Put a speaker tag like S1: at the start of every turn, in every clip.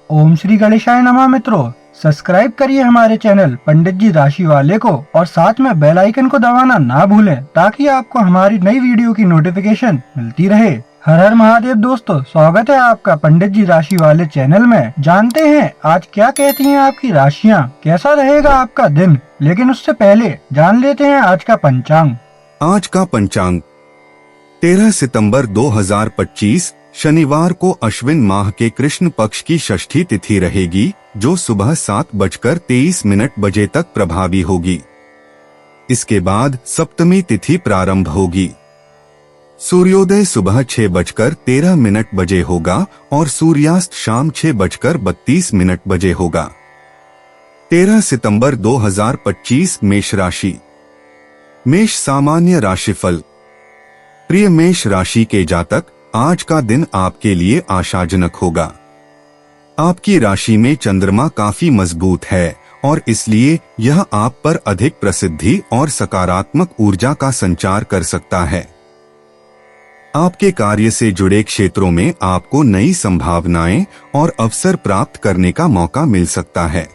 S1: ओम श्री गणेशाय नमः। मित्रों, सब्सक्राइब करिए हमारे चैनल पंडित जी राशि वाले को और साथ में बेल आइकन को दबाना ना भूलें ताकि आपको हमारी नई वीडियो की नोटिफिकेशन मिलती रहे। हर हर महादेव दोस्तों, स्वागत है आपका पंडित जी राशि वाले चैनल में। जानते हैं आज क्या कहती हैं आपकी राशियां, कैसा रहेगा आपका दिन। लेकिन उससे पहले जान लेते हैं आज का पंचांग।
S2: आज का पंचांग 13 सितंबर 2025 शनिवार को अश्विन माह के कृष्ण पक्ष की षष्ठी तिथि रहेगी, जो सुबह 7:23 तक प्रभावी होगी। इसके बाद सप्तमी तिथि प्रारंभ होगी। सूर्योदय सुबह 6:13 होगा और सूर्यास्त शाम 6:32 होगा। 13 सितंबर 2025 मेष राशि। मेष सामान्य राशिफल। प्रिय मेष राशि के जातक, आज का दिन आपके लिए आशाजनक होगा। आपकी राशि में चंद्रमा काफी मजबूत है और इसलिए यह आप पर अधिक प्रसिद्धि और सकारात्मक ऊर्जा का संचार कर सकता है। आपके कार्य से जुड़े क्षेत्रों में आपको नई संभावनाएं और अवसर प्राप्त करने का मौका मिल सकता है।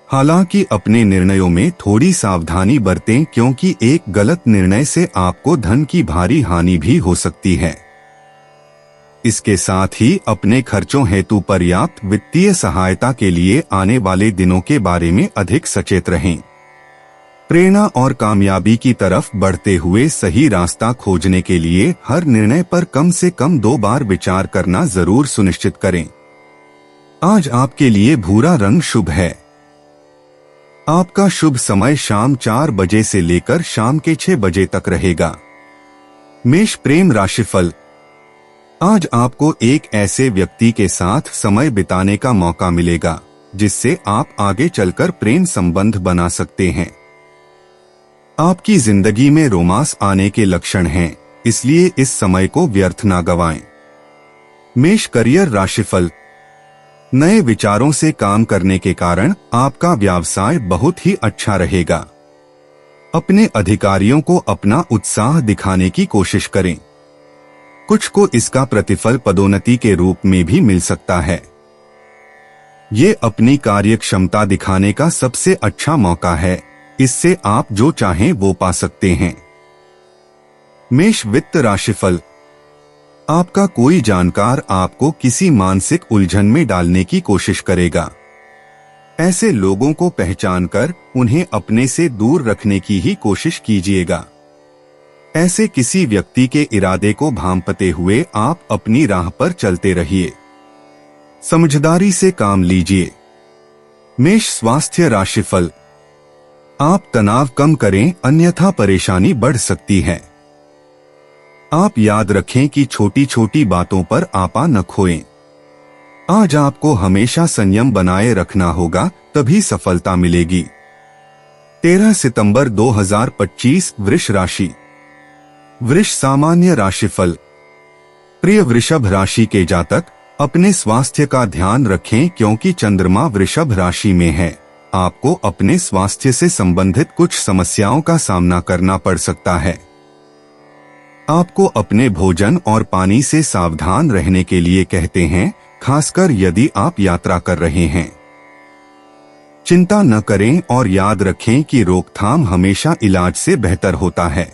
S2: हालांकि अपने निर्णयों में थोड़ी सावधानी बरतें, क्योंकि एक गलत निर्णय से आपको धन की भारी हानि भी हो सकती है। इसके साथ ही अपने खर्चों हेतु पर्याप्त वित्तीय सहायता के लिए आने वाले दिनों के बारे में अधिक सचेत रहें। प्रेरणा और कामयाबी की तरफ बढ़ते हुए सही रास्ता खोजने के लिए हर निर्णय पर कम से कम 2 बार विचार करना जरूर सुनिश्चित करें। आज आपके लिए भूरा रंग शुभ है। आपका शुभ समय शाम 4 बजे से लेकर शाम के 6 बजे तक रहेगा। मेष प्रेम राशिफल। आज आपको एक ऐसे व्यक्ति के साथ समय बिताने का मौका मिलेगा जिससे आप आगे चलकर प्रेम संबंध बना सकते हैं। आपकी जिंदगी में रोमांस आने के लक्षण हैं, इसलिए इस समय को व्यर्थ ना गवाएं। मेष करियर राशिफल। नए विचारों से काम करने के कारण आपका व्यवसाय बहुत ही अच्छा रहेगा। अपने अधिकारियों को अपना उत्साह दिखाने की कोशिश करें। कुछ को इसका प्रतिफल पदोन्नति के रूप में भी मिल सकता है। ये अपनी कार्य क्षमता दिखाने का सबसे अच्छा मौका है। इससे आप जो चाहें वो पा सकते हैं। मेष वित्त राशिफल। आपका कोई जानकार आपको किसी मानसिक उलझन में डालने की कोशिश करेगा। ऐसे लोगों को पहचानकर उन्हें अपने से दूर रखने की ही कोशिश कीजिएगा। ऐसे किसी व्यक्ति के इरादे को भांपते हुए आप अपनी राह पर चलते रहिए। समझदारी से काम लीजिए। मेष स्वास्थ्य राशिफल। आप तनाव कम करें, अन्यथा परेशानी बढ़ सकती है। आप याद रखें कि छोटी छोटी बातों पर आपा न खोएं। आज आपको हमेशा संयम बनाए रखना होगा, तभी सफलता मिलेगी। 13 सितंबर 2025 वृष राशि। वृष सामान्य राशिफल। प्रिय वृषभ राशि के जातक, अपने स्वास्थ्य का ध्यान रखें, क्योंकि चंद्रमा वृषभ राशि में है। आपको अपने स्वास्थ्य से संबंधित कुछ समस्याओं का सामना करना पड़ सकता है। आपको अपने भोजन और पानी से सावधान रहने के लिए कहते हैं, खासकर यदि आप यात्रा कर रहे हैं। चिंता न करें और याद रखें कि रोकथाम हमेशा इलाज से बेहतर होता है।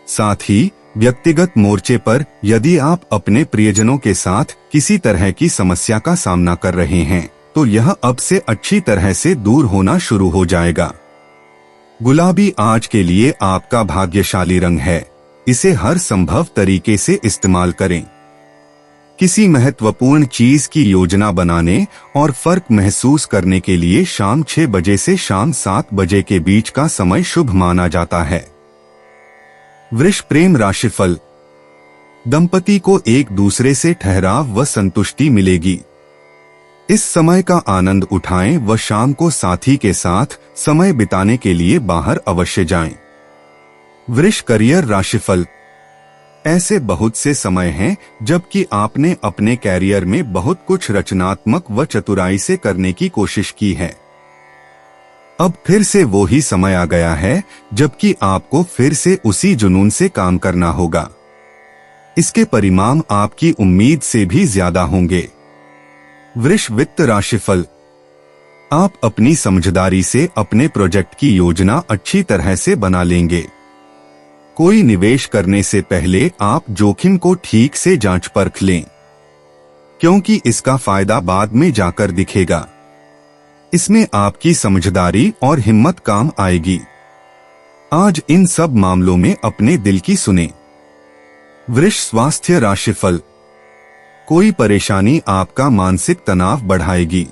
S2: साथ ही व्यक्तिगत मोर्चे पर यदि आप अपने प्रियजनों के साथ किसी तरह की समस्या का सामना कर रहे हैं, तो यह अब से अच्छी तरह से दूर होना शुरू हो जाएगा। गुलाबी आज के लिए आपका भाग्यशाली रंग है। इसे हर संभव तरीके से इस्तेमाल करें। किसी महत्वपूर्ण चीज की योजना बनाने और फर्क महसूस करने के लिए शाम 6 बजे से शाम 7 बजे के बीच का समय शुभ माना जाता है। वृष प्रेम राशिफल। दंपति को एक दूसरे से ठहराव व संतुष्टि मिलेगी। इस समय का आनंद उठाएं व शाम को साथी के साथ समय बिताने के लिए बाहर अवश्य जाएं। वृष करियर राशिफल। ऐसे बहुत से समय हैं जबकि आपने अपने कैरियर में बहुत कुछ रचनात्मक व चतुराई से करने की कोशिश की है। अब फिर से वो ही समय आ गया है जबकि आपको फिर से उसी जुनून से काम करना होगा। इसके परिणाम आपकी उम्मीद से भी ज्यादा होंगे। वृष वित्त राशिफल। आप अपनी समझदारी से अपने प्रोजेक्ट की योजना अच्छी तरह से बना लेंगे। कोई निवेश करने से पहले आप जोखिम को ठीक से जांच परख लें, क्योंकि इसका फायदा बाद में जाकर दिखेगा। इसमें आपकी समझदारी और हिम्मत काम आएगी। आज इन सब मामलों में अपने दिल की सुने। वृष स्वास्थ्य राशिफल। कोई परेशानी आपका मानसिक तनाव बढ़ाएगी।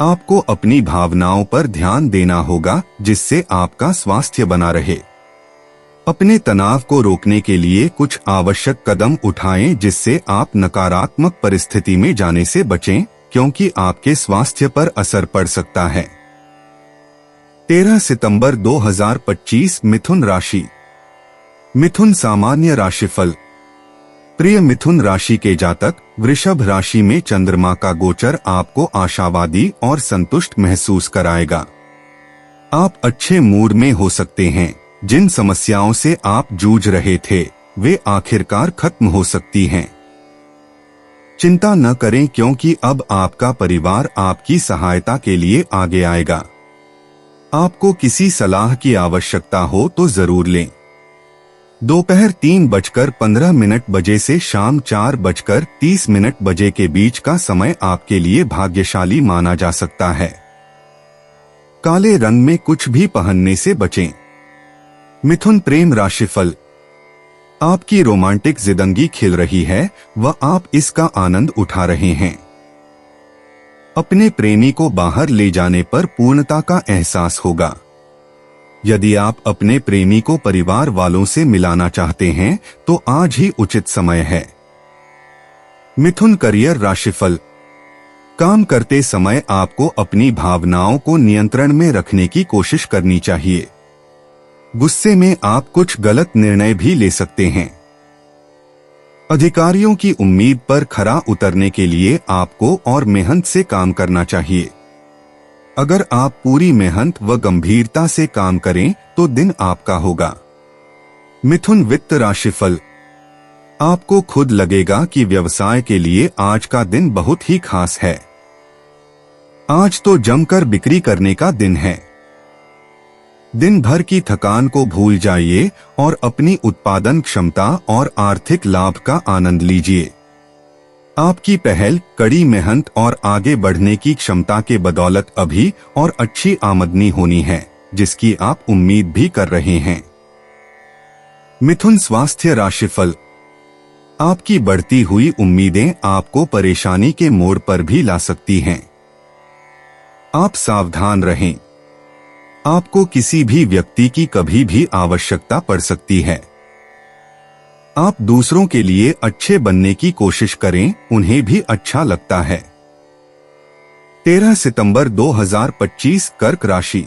S2: आपको अपनी भावनाओं पर ध्यान देना होगा, जिससे आपका स्वास्थ्य बना रहे। अपने तनाव को रोकने के लिए कुछ आवश्यक कदम उठाएं, जिससे आप नकारात्मक परिस्थिति में जाने से बचें, क्योंकि आपके स्वास्थ्य पर असर पड़ सकता है। 13 सितंबर 2025 मिथुन राशि। मिथुन सामान्य राशिफल। प्रिय मिथुन राशि के जातक, वृषभ राशि में चंद्रमा का गोचर आपको आशावादी और संतुष्ट महसूस कराएगा। आप अच्छे मूड में हो सकते हैं। जिन समस्याओं से आप जूझ रहे थे, वे आखिरकार खत्म हो सकती हैं। चिंता न करें, क्योंकि अब आपका परिवार आपकी सहायता के लिए आगे आएगा। आपको किसी सलाह की आवश्यकता हो तो जरूर लें। दोपहर 3:15 बजे से शाम 4:30 बजे के बीच का समय आपके लिए भाग्यशाली माना जा सकता है। काले रंग में कुछ भी पहनने से बचें। मिथुन प्रेम राशिफल। आपकी रोमांटिक जिंदगी खिल रही है व आप इसका आनंद उठा रहे हैं। अपने प्रेमी को बाहर ले जाने पर पूर्णता का एहसास होगा। यदि आप अपने प्रेमी को परिवार वालों से मिलाना चाहते हैं तो आज ही उचित समय है। मिथुन करियर राशिफल। काम करते समय आपको अपनी भावनाओं को नियंत्रण में रखने की कोशिश करनी चाहिए। गुस्से में आप कुछ गलत निर्णय भी ले सकते हैं। अधिकारियों की उम्मीद पर खरा उतरने के लिए आपको और मेहनत से काम करना चाहिए। अगर आप पूरी मेहनत व गंभीरता से काम करें तो दिन आपका होगा। मिथुन वित्त राशिफल। आपको खुद लगेगा कि व्यवसाय के लिए आज का दिन बहुत ही खास है। आज तो जमकर बिक्री करने का दिन है। दिन भर की थकान को भूल जाइए और अपनी उत्पादन क्षमता और आर्थिक लाभ का आनंद लीजिए। आपकी पहल, कड़ी मेहनत और आगे बढ़ने की क्षमता के बदौलत अभी और अच्छी आमदनी होनी है, जिसकी आप उम्मीद भी कर रहे हैं। मिथुन स्वास्थ्य राशिफल। आपकी बढ़ती हुई उम्मीदें आपको परेशानी के मोड़ पर भी ला सकती हैं। आप सावधान रहें। आपको किसी भी व्यक्ति की कभी भी आवश्यकता पड़ सकती है। आप दूसरों के लिए अच्छे बनने की कोशिश करें, उन्हें भी अच्छा लगता है। 13 सितंबर 2025 कर्क राशि।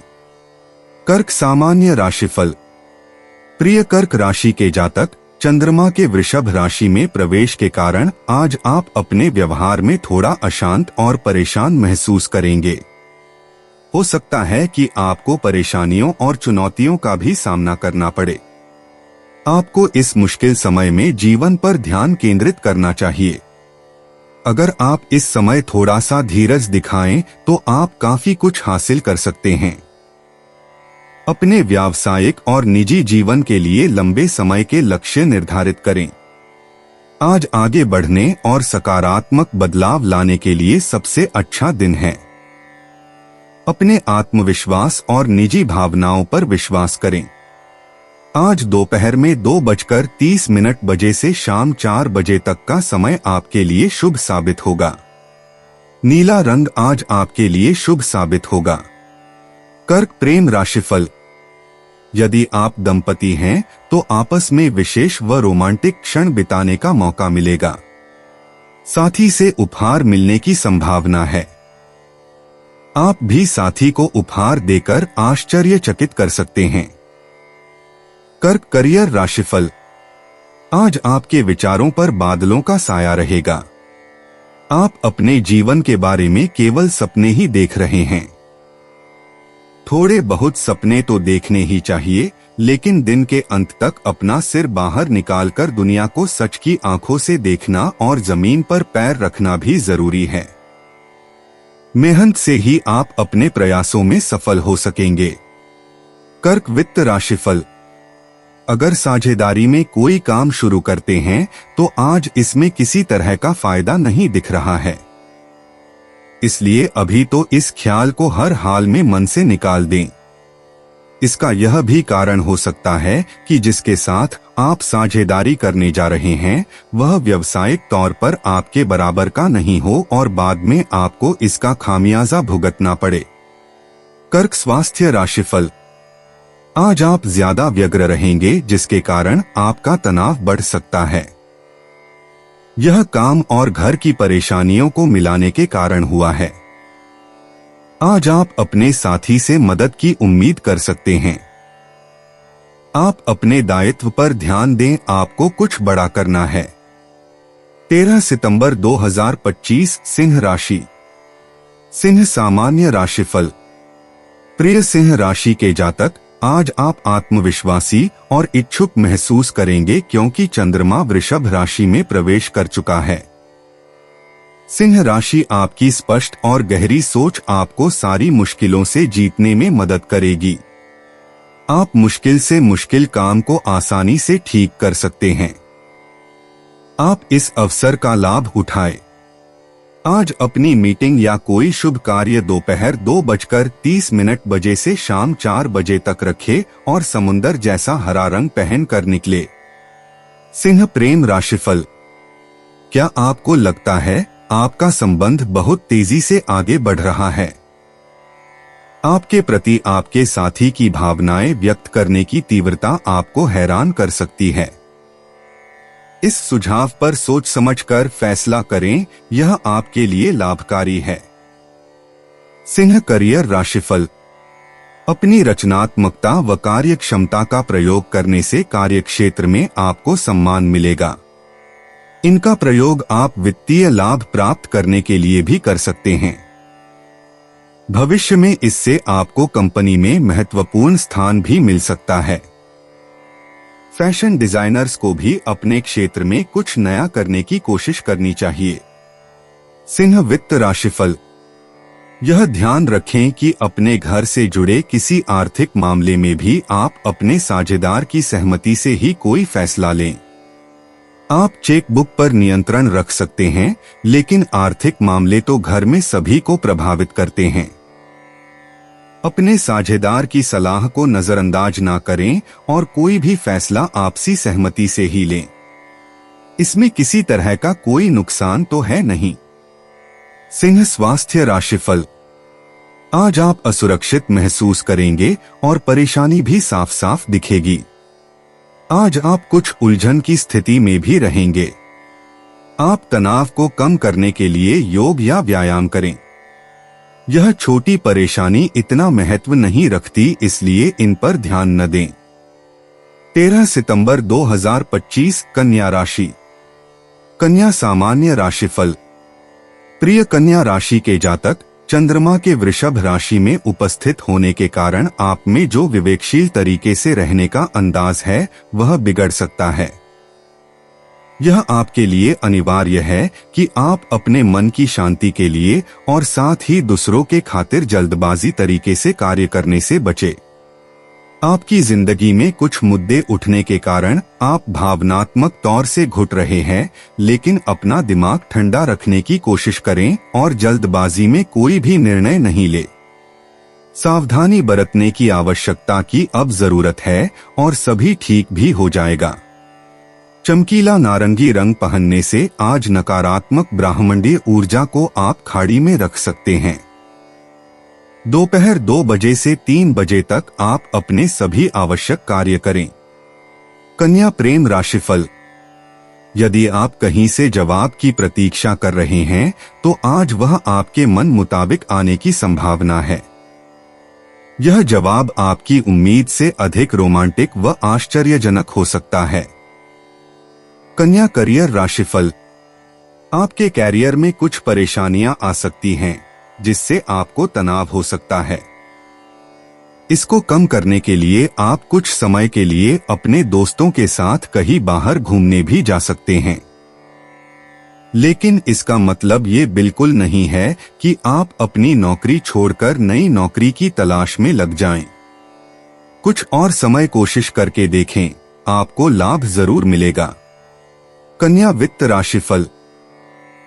S2: कर्क सामान्य राशिफल। प्रिय कर्क राशि के जातक, चंद्रमा के वृषभ राशि में प्रवेश के कारण आज आप अपने व्यवहार में थोड़ा अशांत और परेशान महसूस करेंगे। हो सकता है कि आपको परेशानियों और चुनौतियों का भी सामना करना पड़े। आपको इस मुश्किल समय में जीवन पर ध्यान केंद्रित करना चाहिए। अगर आप इस समय थोड़ा सा धीरज दिखाएं तो आप काफी कुछ हासिल कर सकते हैं। अपने व्यावसायिक और निजी जीवन के लिए लंबे समय के लक्ष्य निर्धारित करें। आज आगे बढ़ने और सकारात्मक बदलाव लाने के लिए सबसे अच्छा दिन है। अपने आत्मविश्वास और निजी भावनाओं पर विश्वास करें। आज दोपहर में 2:30 बजे से शाम 4 बजे तक का समय आपके लिए शुभ साबित होगा। नीला रंग आज आपके लिए शुभ साबित होगा। कर्क प्रेम राशिफल। यदि आप दंपति हैं तो आपस में विशेष व रोमांटिक क्षण बिताने का मौका मिलेगा। साथी से उपहार मिलने की संभावना है। आप भी साथी को उपहार देकर आश्चर्यचकित कर सकते हैं। कर्क करियर राशिफल। आज आपके विचारों पर बादलों का साया रहेगा। आप अपने जीवन के बारे में केवल सपने ही देख रहे हैं। थोड़े बहुत सपने तो देखने ही चाहिए, लेकिन दिन के अंत तक अपना सिर बाहर निकालकर दुनिया को सच की आंखों से देखना और जमीन पर पैर रखना भी जरूरी है। मेहनत से ही आप अपने प्रयासों में सफल हो सकेंगे। कर्क वित्त राशिफल। अगर साझेदारी में कोई काम शुरू करते हैं तो आज इसमें किसी तरह का फायदा नहीं दिख रहा है, इसलिए अभी तो इस ख्याल को हर हाल में मन से निकाल दें। इसका यह भी कारण हो सकता है कि जिसके साथ आप साझेदारी करने जा रहे हैं वह व्यावसायिक तौर पर आपके बराबर का नहीं हो और बाद में आपको इसका खामियाजा भुगतना पड़े। कर्क स्वास्थ्य राशिफल। आज आप ज्यादा व्यग्र रहेंगे जिसके कारण आपका तनाव बढ़ सकता है। यह काम और घर की परेशानियों को मिलाने के कारण हुआ है। आज आप अपने साथी से मदद की उम्मीद कर सकते हैं। आप अपने दायित्व पर ध्यान दें, आपको कुछ बड़ा करना है। 13 सितंबर 2025 सिंह राशि। सिंह सामान्य राशिफल। प्रिय सिंह राशि के जातक, आज आप आत्मविश्वासी और इच्छुक महसूस करेंगे क्योंकि चंद्रमा वृषभ राशि में प्रवेश कर चुका है। सिंह राशि आपकी स्पष्ट और गहरी सोच आपको सारी मुश्किलों से जीतने में मदद करेगी। आप मुश्किल से मुश्किल काम को आसानी से ठीक कर सकते हैं। आप इस अवसर का लाभ उठाएं। आज अपनी मीटिंग या कोई शुभ कार्य दोपहर 2:30 बजे से शाम 4 बजे तक रखें और समुंदर जैसा हरा रंग पहन कर निकले। सिंह प्रेम राशिफल। क्या आपको लगता है आपका संबंध बहुत तेजी से आगे बढ़ रहा है? आपके प्रति आपके साथी की भावनाएं व्यक्त करने की तीव्रता आपको हैरान कर सकती है। इस सुझाव पर सोच समझकर फैसला करें, यह आपके लिए लाभकारी है। सिंह करियर राशिफल। अपनी रचनात्मकता व कार्य क्षमता का प्रयोग करने से कार्यक्षेत्र में आपको सम्मान मिलेगा। इनका प्रयोग आप वित्तीय लाभ प्राप्त करने के लिए भी कर सकते हैं। भविष्य में इससे आपको कंपनी में महत्वपूर्ण स्थान भी मिल सकता है। फैशन डिजाइनर्स को भी अपने क्षेत्र में कुछ नया करने की कोशिश करनी चाहिए। सिंह वित्त राशिफल। यह ध्यान रखें कि अपने घर से जुड़े किसी आर्थिक मामले में भी आप अपने साझेदार की सहमति से ही कोई फैसला लें। आप चेकबुक पर नियंत्रण रख सकते हैं, लेकिन आर्थिक मामले तो घर में सभी को प्रभावित करते हैं। अपने साझेदार की सलाह को नजरअंदाज ना करें और कोई भी फैसला आपसी सहमति से ही लें। इसमें किसी तरह का कोई नुकसान तो है नहीं। सिंह स्वास्थ्य राशिफल। आज आप असुरक्षित महसूस करेंगे और परेशानी भी साफ साफ दिखेगी। आज आप कुछ उलझन की स्थिति में भी रहेंगे। आप तनाव को कम करने के लिए योग या व्यायाम करें। यह छोटी परेशानी इतना महत्व नहीं रखती, इसलिए इन पर ध्यान न दें। 13 सितंबर 2025 कन्या राशि। कन्या सामान्य राशिफल। प्रिय कन्या राशि के जातक, चंद्रमा के वृषभ राशि में उपस्थित होने के कारण आप में जो विवेकशील तरीके से रहने का अंदाज है वह बिगड़ सकता है। यह आपके लिए अनिवार्य है कि आप अपने मन की शांति के लिए और साथ ही दूसरों के खातिर जल्दबाजी तरीके से कार्य करने से बचें। आपकी जिंदगी में कुछ मुद्दे उठने के कारण आप भावनात्मक तौर से घुट रहे हैं, लेकिन अपना दिमाग ठंडा रखने की कोशिश करें और जल्दबाजी में कोई भी निर्णय नहीं ले। सावधानी बरतने की आवश्यकता की अब जरूरत है और सभी ठीक भी हो जाएगा। चमकीला नारंगी रंग पहनने से आज नकारात्मक ब्रह्मांडीय ऊर्जा को आप खाड़ी में रख सकते हैं। दोपहर 2 बजे से 3 बजे तक आप अपने सभी आवश्यक कार्य करें। कन्या प्रेम राशिफल। यदि आप कहीं से जवाब की प्रतीक्षा कर रहे हैं तो आज वह आपके मन मुताबिक आने की संभावना है। यह जवाब आपकी उम्मीद से अधिक रोमांटिक व आश्चर्यजनक हो सकता है। कन्या करियर राशिफल। आपके कैरियर में कुछ परेशानियां आ सकती हैं, जिससे आपको तनाव हो सकता है। इसको कम करने के लिए आप कुछ समय के लिए अपने दोस्तों के साथ कहीं बाहर घूमने भी जा सकते हैं। लेकिन इसका मतलब ये बिल्कुल नहीं है कि आप अपनी नौकरी छोड़कर नई नौकरी की तलाश में लग जाएं। कुछ और समय कोशिश करके देखें, आपको लाभ जरूर मिलेगा। कन्या वित्त राशिफल।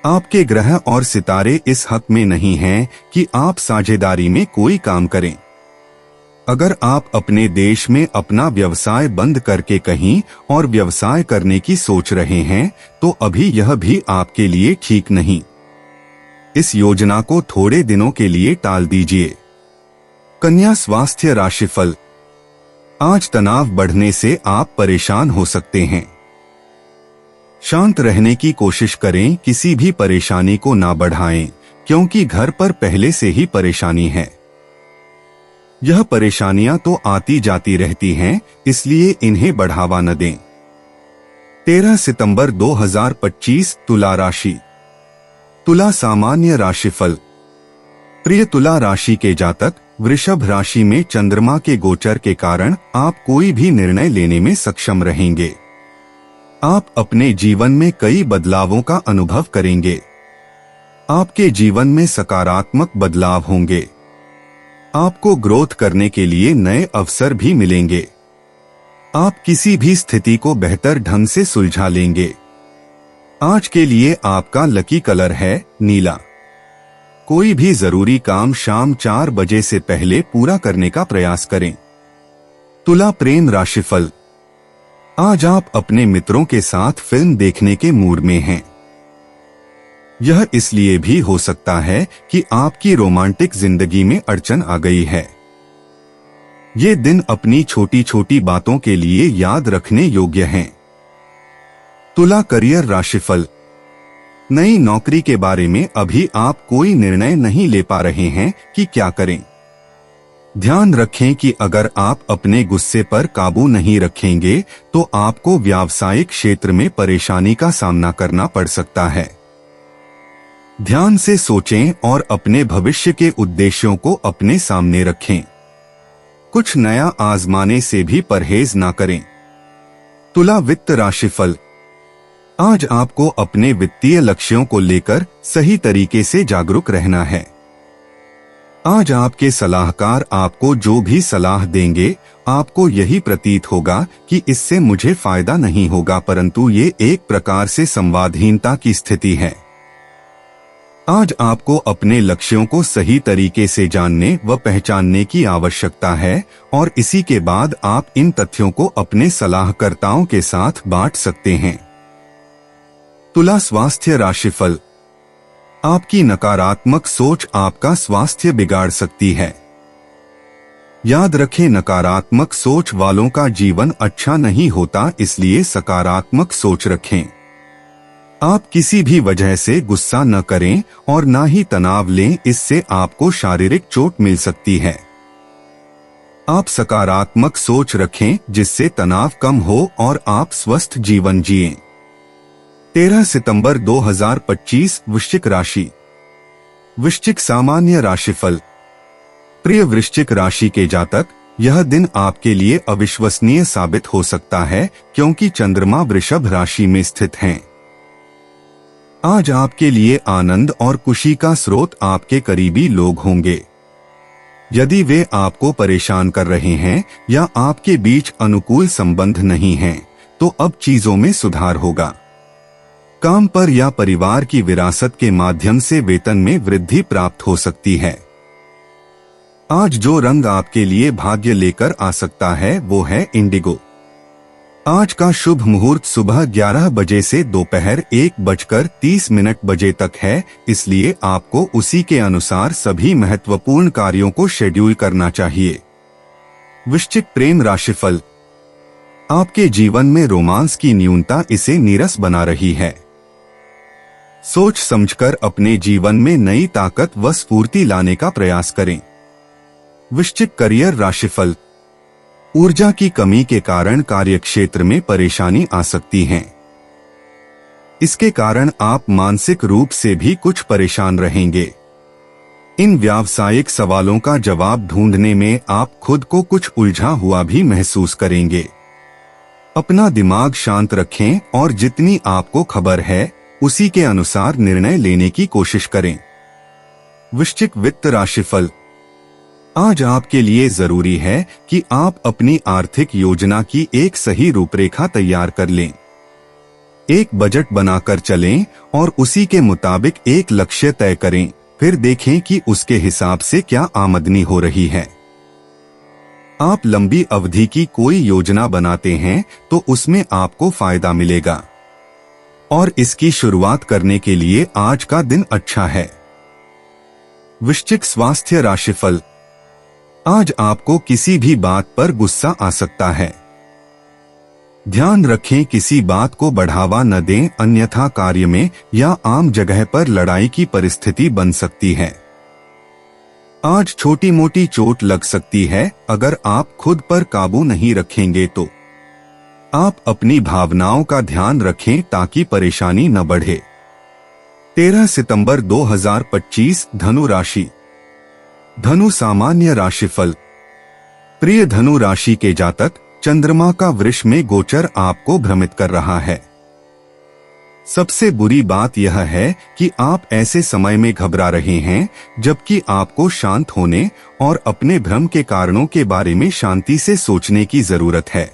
S2: आपके ग्रह और सितारे इस हक में नहीं हैं कि आप साझेदारी में कोई काम करें। अगर आप अपने देश में अपना व्यवसाय बंद करके कहीं और व्यवसाय करने की सोच रहे हैं तो अभी यह भी आपके लिए ठीक नहीं। इस योजना को थोड़े दिनों के लिए टाल दीजिए। कन्या स्वास्थ्य राशिफल। आज तनाव बढ़ने से आप परेशान हो सकते हैं। शांत रहने की कोशिश करें, किसी भी परेशानी को ना बढ़ाएं, क्योंकि घर पर पहले से ही परेशानी है। यह परेशानियां तो आती जाती रहती हैं, इसलिए इन्हें बढ़ावा न दें। 13 सितंबर 2025 तुला राशि। तुला सामान्य राशिफल। प्रिय तुला राशि के जातक, वृषभ राशि में चंद्रमा के गोचर के कारण आप कोई भी निर्णय लेने में सक्षम रहेंगे। आप अपने जीवन में कई बदलावों का अनुभव करेंगे। आपके जीवन में सकारात्मक बदलाव होंगे। आपको ग्रोथ करने के लिए नए अवसर भी मिलेंगे। आप किसी भी स्थिति को बेहतर ढंग से सुलझा लेंगे। आज के लिए आपका लकी कलर है नीला। कोई भी जरूरी काम शाम 4 बजे से पहले पूरा करने का प्रयास करें। तुला प्रेम राशिफल। आज आप अपने मित्रों के साथ फिल्म देखने के मूड में हैं। यह इसलिए भी हो सकता है कि आपकी रोमांटिक जिंदगी में अड़चन आ गई है। ये दिन अपनी छोटी छोटी बातों के लिए याद रखने योग्य हैं। तुला करियर राशिफल। नई नौकरी के बारे में अभी आप कोई निर्णय नहीं ले पा रहे हैं कि क्या करें। ध्यान रखें कि अगर आप अपने गुस्से पर काबू नहीं रखेंगे तो आपको व्यावसायिक क्षेत्र में परेशानी का सामना करना पड़ सकता है। ध्यान से सोचें और अपने भविष्य के उद्देश्यों को अपने सामने रखें। कुछ नया आजमाने से भी परहेज ना करें। तुला वित्त राशिफल। आज आपको अपने वित्तीय लक्ष्यों को लेकर सही तरीके से जागरूक रहना है। आज आपके सलाहकार आपको जो भी सलाह देंगे, आपको यही प्रतीत होगा कि इससे मुझे फायदा नहीं होगा, परंतु ये एक प्रकार से संवादहीनता की स्थिति है। आज आपको अपने लक्ष्यों को सही तरीके से जानने व पहचानने की आवश्यकता है और इसी के बाद आप इन तथ्यों को अपने सलाहकर्ताओं के साथ बांट सकते हैं। तुला स्वास्थ्य राशिफल। आपकी नकारात्मक सोच आपका स्वास्थ्य बिगाड़ सकती है। याद रखें, नकारात्मक सोच वालों का जीवन अच्छा नहीं होता, इसलिए सकारात्मक सोच रखें। आप किसी भी वजह से गुस्सा न करें और ना ही तनाव लें, इससे आपको शारीरिक चोट मिल सकती है। आप सकारात्मक सोच रखें जिससे तनाव कम हो और आप स्वस्थ जीवन जिएं। 13 सितंबर 2025 वृश्चिक राशि। वृश्चिक सामान्य राशिफल। प्रिय वृश्चिक राशि के जातक, यह दिन आपके लिए अविश्वसनीय साबित हो सकता है क्योंकि चंद्रमा वृषभ राशि में स्थित हैं। आज आपके लिए आनंद और खुशी का स्रोत आपके करीबी लोग होंगे। यदि वे आपको परेशान कर रहे हैं या आपके बीच अनुकूल संबंध नहीं हैं, तो अब चीजों में सुधार होगा। काम पर या परिवार की विरासत के माध्यम से वेतन में वृद्धि प्राप्त हो सकती है। आज जो रंग आपके लिए भाग्य लेकर आ सकता है वो है इंडिगो। आज का शुभ मुहूर्त सुबह 11 बजे से दोपहर 1:30 बजे तक है, इसलिए आपको उसी के अनुसार सभी महत्वपूर्ण कार्यों को शेड्यूल करना चाहिए। वृश्चिक प्रेम राशिफल। आपके जीवन में रोमांस की न्यूनता इसे नीरस बना रही है। सोच समझकर अपने जीवन में नई ताकत व स्फूर्ति लाने का प्रयास करें। वृश्चिक करियर राशिफल। ऊर्जा की कमी के कारण कार्यक्षेत्र में परेशानी आ सकती है। इसके कारण आप मानसिक रूप से भी कुछ परेशान रहेंगे। इन व्यावसायिक सवालों का जवाब ढूंढने में आप खुद को कुछ उलझा हुआ भी महसूस करेंगे। अपना दिमाग शांत रखें और जितनी आपको खबर है उसी के अनुसार निर्णय लेने की कोशिश करें। वृश्चिक वित्त राशिफल। आज आपके लिए जरूरी है कि आप अपनी आर्थिक योजना की एक सही रूपरेखा तैयार कर लें। एक बजट बनाकर चलें और उसी के मुताबिक एक लक्ष्य तय करें, फिर देखें कि उसके हिसाब से क्या आमदनी हो रही है। आप लंबी अवधि की कोई योजना बनाते हैं तो उसमें आपको फायदा मिलेगा और इसकी शुरुआत करने के लिए आज का दिन अच्छा है। वृश्चिक स्वास्थ्य राशिफल। आज आपको किसी भी बात पर गुस्सा आ सकता है। ध्यान रखें किसी बात को बढ़ावा न दें, अन्यथा कार्य में या आम जगह पर लड़ाई की परिस्थिति बन सकती है। आज छोटी मोटी चोट लग सकती है। अगर आप खुद पर काबू नहीं रखेंगे तो आप अपनी भावनाओं का ध्यान रखें ताकि परेशानी न बढ़े। 13 सितंबर 2025 धनु राशि। धनु सामान्य राशिफल। प्रिय धनु राशि के जातक, चंद्रमा का वृष में गोचर आपको भ्रमित कर रहा है। सबसे बुरी बात यह है कि आप ऐसे समय में घबरा रहे हैं जबकि आपको शांत होने और अपने भ्रम के कारणों के बारे में शांति से सोचने की जरूरत है।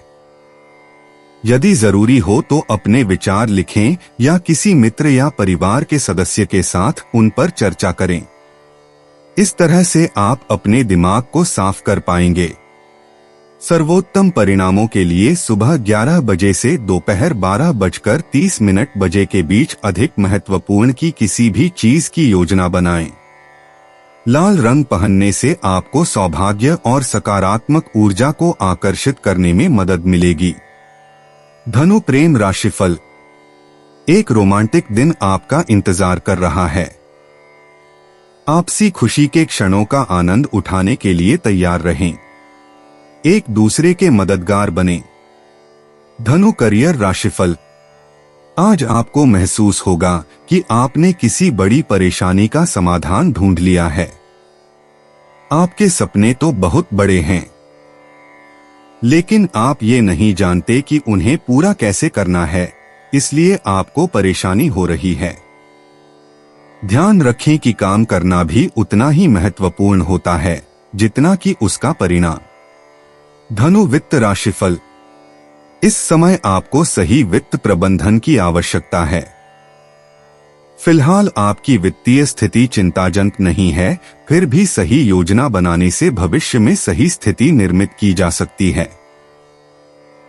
S2: यदि जरूरी हो तो अपने विचार लिखें या किसी मित्र या परिवार के सदस्य के साथ उन पर चर्चा करें। इस तरह से आप अपने दिमाग को साफ कर पाएंगे। सर्वोत्तम परिणामों के लिए सुबह 11 बजे से दोपहर 12:30 बजे के बीच अधिक महत्वपूर्ण की किसी भी चीज की योजना बनाएं। लाल रंग पहनने से आपको सौभाग्य और सकारात्मक ऊर्जा को आकर्षित करने में मदद मिलेगी। धनु प्रेम राशिफल। एक रोमांटिक दिन आपका इंतजार कर रहा है। आपसी खुशी के क्षणों का आनंद उठाने के लिए तैयार रहें। एक दूसरे के मददगार बने। धनु करियर राशिफल। आज आपको महसूस होगा कि आपने किसी बड़ी परेशानी का समाधान ढूंढ लिया है। आपके सपने तो बहुत बड़े हैं, लेकिन आप ये नहीं जानते कि उन्हें पूरा कैसे करना है, इसलिए आपको परेशानी हो रही है। ध्यान रखें कि काम करना भी उतना ही महत्वपूर्ण होता है जितना कि उसका परिणाम। धनु वित्त राशिफल। इस समय आपको सही वित्त प्रबंधन की आवश्यकता है। फिलहाल आपकी वित्तीय स्थिति चिंताजनक नहीं है, फिर भी सही योजना बनाने से भविष्य में सही स्थिति निर्मित की जा सकती है।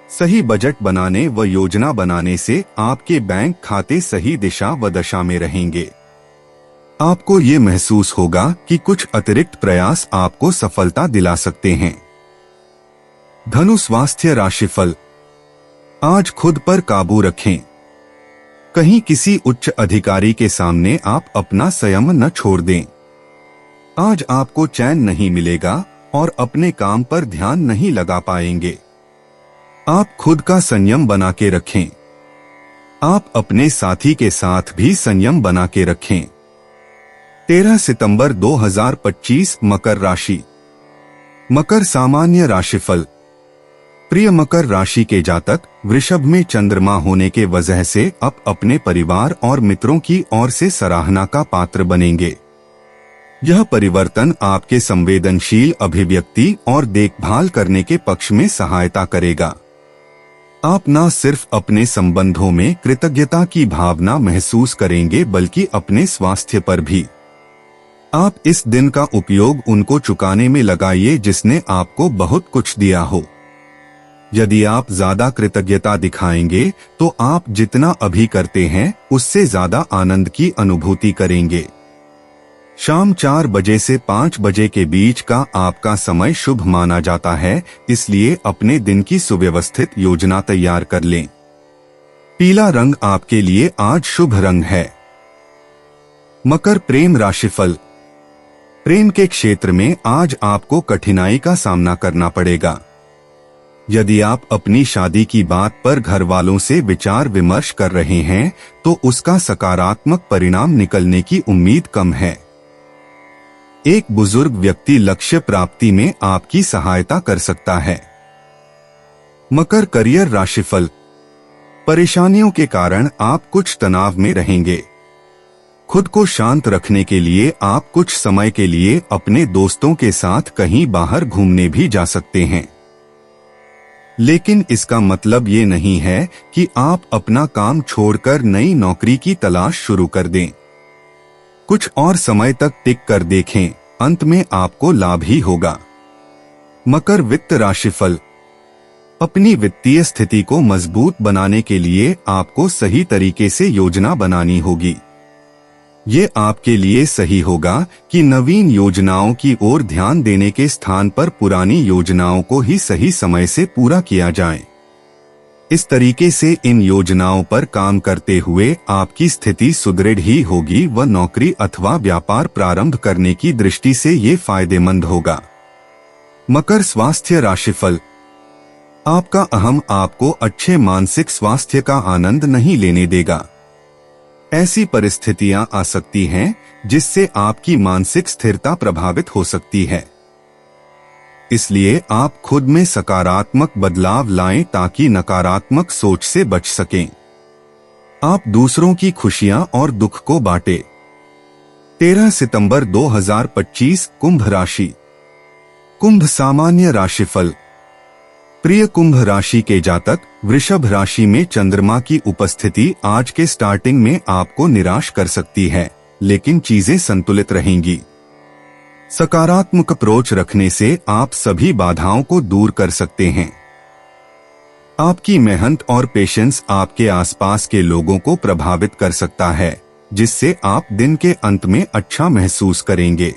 S2: सही बजट बनाने व योजना बनाने से आपके बैंक खाते सही दिशा व दशा में रहेंगे। आपको ये महसूस होगा कि कुछ अतिरिक्त प्रयास आपको सफलता दिला सकते हैं। धनु स्वास्थ्य राशिफल। आज खुद पर काबू रखें। कहीं किसी उच्च अधिकारी के सामने आप अपना संयम न छोड़ दें। आज आपको चैन नहीं मिलेगा और अपने काम पर ध्यान नहीं लगा पाएंगे। आप खुद का संयम बना के रखें। आप अपने साथी के साथ भी संयम बना के रखें। 13 सितंबर 2025 मकर राशि। मकर सामान्य राशिफल। प्रिय मकर राशि के जातक, वृषभ में चंद्रमा होने के वजह से आप अपने परिवार और मित्रों की ओर से सराहना का पात्र बनेंगे। यह परिवर्तन आपके संवेदनशील अभिव्यक्ति और देखभाल करने के पक्ष में सहायता करेगा। आप न सिर्फ अपने संबंधों में कृतज्ञता की भावना महसूस करेंगे बल्कि अपने स्वास्थ्य पर भी। आप इस दिन का उपयोग उनको चुकाने में लगाइए जिसने आपको बहुत कुछ दिया हो। यदि आप ज्यादा कृतज्ञता दिखाएंगे तो आप जितना अभी करते हैं उससे ज्यादा आनंद की अनुभूति करेंगे। शाम 4 बजे से 5 बजे के बीच का आपका समय शुभ माना जाता है, इसलिए अपने दिन की सुव्यवस्थित योजना तैयार कर लें। पीला रंग आपके लिए आज शुभ रंग है। मकर प्रेम राशिफल। प्रेम के क्षेत्र में आज आपको कठिनाई का सामना करना पड़ेगा। यदि आप अपनी शादी की बात पर घर वालों से विचार विमर्श कर रहे हैं तो उसका सकारात्मक परिणाम निकलने की उम्मीद कम है। एक बुजुर्ग व्यक्ति लक्ष्य प्राप्ति में आपकी सहायता कर सकता है। मकर करियर राशिफल। परेशानियों के कारण आप कुछ तनाव में रहेंगे। खुद को शांत रखने के लिए आप कुछ समय के लिए अपने दोस्तों के साथ कहीं बाहर घूमने भी जा सकते हैं। लेकिन इसका मतलब ये नहीं है कि आप अपना काम छोड़कर नई नौकरी की तलाश शुरू कर दें। कुछ और समय तक टिक कर देखें, अंत में आपको लाभ ही होगा। मकर वित्त राशिफल। अपनी वित्तीय स्थिति को मजबूत बनाने के लिए आपको सही तरीके से योजना बनानी होगी। ये आपके लिए सही होगा कि नवीन योजनाओं की ओर ध्यान देने के स्थान पर पुरानी योजनाओं को ही सही समय से पूरा किया जाए। इस तरीके से इन योजनाओं पर काम करते हुए आपकी स्थिति सुदृढ़ ही होगी व नौकरी अथवा व्यापार प्रारंभ करने की दृष्टि से ये फायदेमंद होगा। मकर स्वास्थ्य राशिफल। आपका अहम आपको अच्छे मानसिक स्वास्थ्य का आनंद नहीं लेने देगा। ऐसी परिस्थितियां आ सकती हैं जिससे आपकी मानसिक स्थिरता प्रभावित हो सकती है। इसलिए आप खुद में सकारात्मक बदलाव लाएं ताकि नकारात्मक सोच से बच सकें। आप दूसरों की खुशियां और दुख को बांटें। 13 सितंबर 2025 कुंभ राशि। कुंभ सामान्य राशिफल। प्रिय कुंभ राशि के जातक, वृषभ राशि में चंद्रमा की उपस्थिति आज के स्टार्टिंग में आपको निराश कर सकती है, लेकिन चीजें संतुलित रहेंगी। सकारात्मक अप्रोच रखने से आप सभी बाधाओं को दूर कर सकते हैं। आपकी मेहनत और पेशेंस आपके आसपास के लोगों को प्रभावित कर सकता है, जिससे आप दिन के अंत में अच्छा महसूस करेंगे।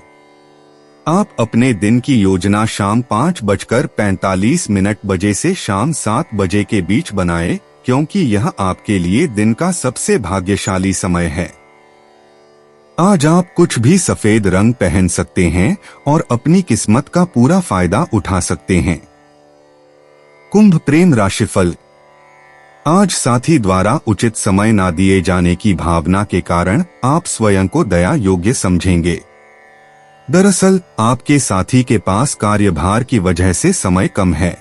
S2: आप अपने दिन की योजना शाम 5:45 बजे से शाम 7 बजे के बीच बनाएं, क्योंकि यह आपके लिए दिन का सबसे भाग्यशाली समय है। आज आप कुछ भी सफेद रंग पहन सकते हैं और अपनी किस्मत का पूरा फायदा उठा सकते हैं। कुंभ प्रेम राशिफल। आज साथी द्वारा उचित समय ना दिए जाने की भावना के कारण आप स्वयं को दया योग्य समझेंगे। दरअसल आपके साथी के पास कार्यभार की वजह से समय कम है।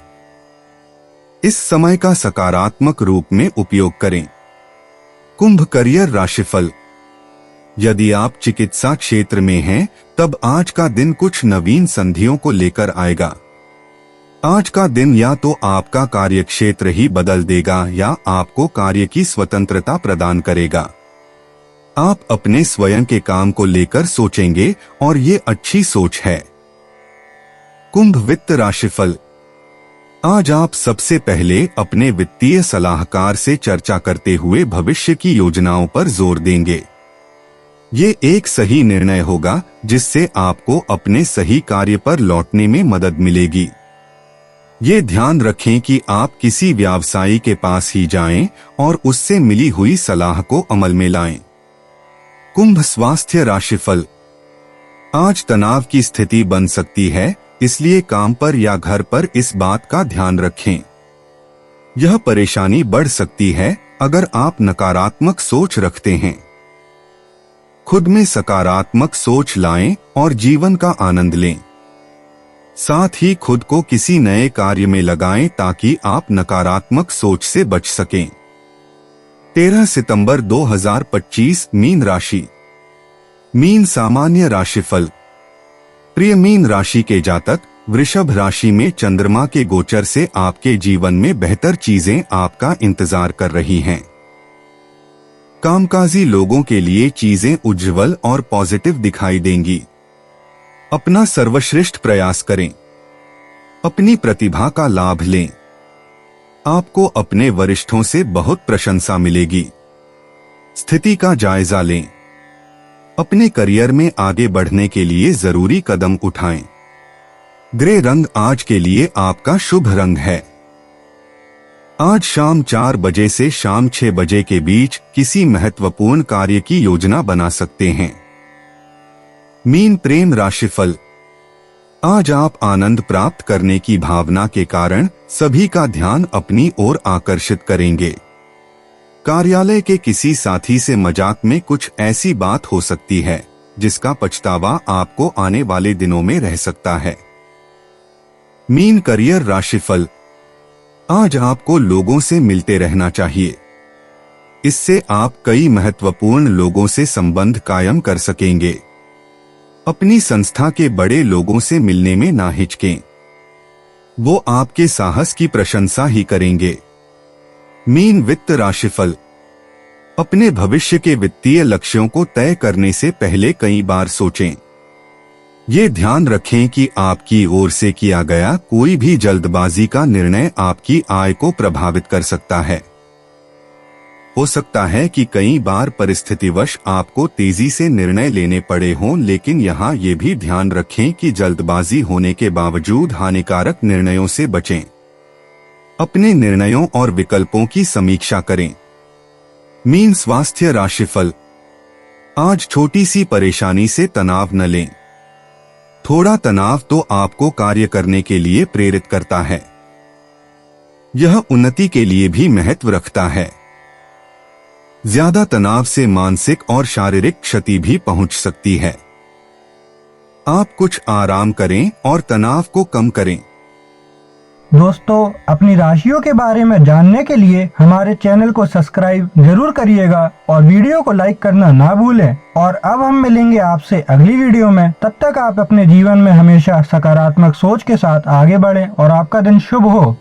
S2: इस समय का सकारात्मक रूप में उपयोग करें। कुंभ करियर राशिफल। यदि आप चिकित्सा क्षेत्र में हैं, तब आज का दिन कुछ नवीन संधियों को लेकर आएगा। आज का दिन या तो आपका कार्यक्षेत्र ही बदल देगा या आपको कार्य की स्वतंत्रता प्रदान करेगा। आप अपने स्वयं के काम को लेकर सोचेंगे और ये अच्छी सोच है। कुंभ वित्त राशिफल। आज आप सबसे पहले अपने वित्तीय सलाहकार से चर्चा करते हुए भविष्य की योजनाओं पर जोर देंगे। ये एक सही निर्णय होगा जिससे आपको अपने सही कार्य पर लौटने में मदद मिलेगी। ये ध्यान रखें कि आप किसी व्यवसायी के पास ही जाएं और उससे मिली हुई सलाह को अमल में लाएं। कुंभ स्वास्थ्य राशिफल। आज तनाव की स्थिति बन सकती है, इसलिए काम पर या घर पर इस बात का ध्यान रखें। यह परेशानी बढ़ सकती है अगर आप नकारात्मक सोच रखते हैं। खुद में सकारात्मक सोच लाएं और जीवन का आनंद लें। साथ ही खुद को किसी नए कार्य में लगाएं ताकि आप नकारात्मक सोच से बच सकें। 13 सितंबर 2025 मीन राशि। मीन सामान्य राशिफल। प्रिय मीन राशि के जातक, वृषभ राशि में चंद्रमा के गोचर से आपके जीवन में बेहतर चीजें आपका इंतजार कर रही हैं। कामकाजी लोगों के लिए चीजें उज्जवल और पॉजिटिव दिखाई देंगी। अपना सर्वश्रेष्ठ प्रयास करें। अपनी प्रतिभा का लाभ लें। आपको अपने वरिष्ठों से बहुत प्रशंसा मिलेगी। स्थिति का जायजा लें। अपने करियर में आगे बढ़ने के लिए जरूरी कदम उठाएं। ग्रे रंग आज के लिए आपका शुभ रंग है। आज शाम 4 बजे से शाम 6 बजे के बीच किसी महत्वपूर्ण कार्य की योजना बना सकते हैं। मीन प्रेम राशिफल। आज आप आनंद प्राप्त करने की भावना के कारण सभी का ध्यान अपनी ओर आकर्षित करेंगे। कार्यालय के किसी साथी से मजाक में कुछ ऐसी बात हो सकती है जिसका पछतावा आपको आने वाले दिनों में रह सकता है। मीन करियर राशिफल। आज आपको लोगों से मिलते रहना चाहिए। इससे आप कई महत्वपूर्ण लोगों से संबंध कायम कर सकेंगे। अपनी संस्था के बड़े लोगों से मिलने में ना हिचकें, वो आपके साहस की प्रशंसा ही करेंगे। मीन वित्त राशिफल। अपने भविष्य के वित्तीय लक्ष्यों को तय करने से पहले कई बार सोचें। ये ध्यान रखें कि आपकी ओर से किया गया कोई भी जल्दबाजी का निर्णय आपकी आय को प्रभावित कर सकता है। हो सकता है कि कई बार परिस्थितिवश आपको तेजी से निर्णय लेने पड़े हों, लेकिन यहाँ ये भी ध्यान रखें कि जल्दबाजी होने के बावजूद हानिकारक निर्णयों से बचें। अपने निर्णयों और विकल्पों की समीक्षा करें। मीन स्वास्थ्य राशिफल। आज छोटी सी परेशानी से तनाव न लें। थोड़ा तनाव तो आपको कार्य करने के लिए प्रेरित करता है। यह उन्नति के लिए भी महत्व रखता है। ज्यादा तनाव से मानसिक और शारीरिक क्षति भी पहुंच सकती है। आप कुछ आराम करें और तनाव को कम करें।
S1: दोस्तों, अपनी राशियों के बारे में जानने के लिए हमारे चैनल को सब्सक्राइब जरूर करिएगा और वीडियो को लाइक करना ना भूलें। और अब हम मिलेंगे आपसे अगली वीडियो में। तब तक आप अपने जीवन में हमेशा सकारात्मक सोच के साथ आगे बढ़ें और आपका दिन शुभ हो।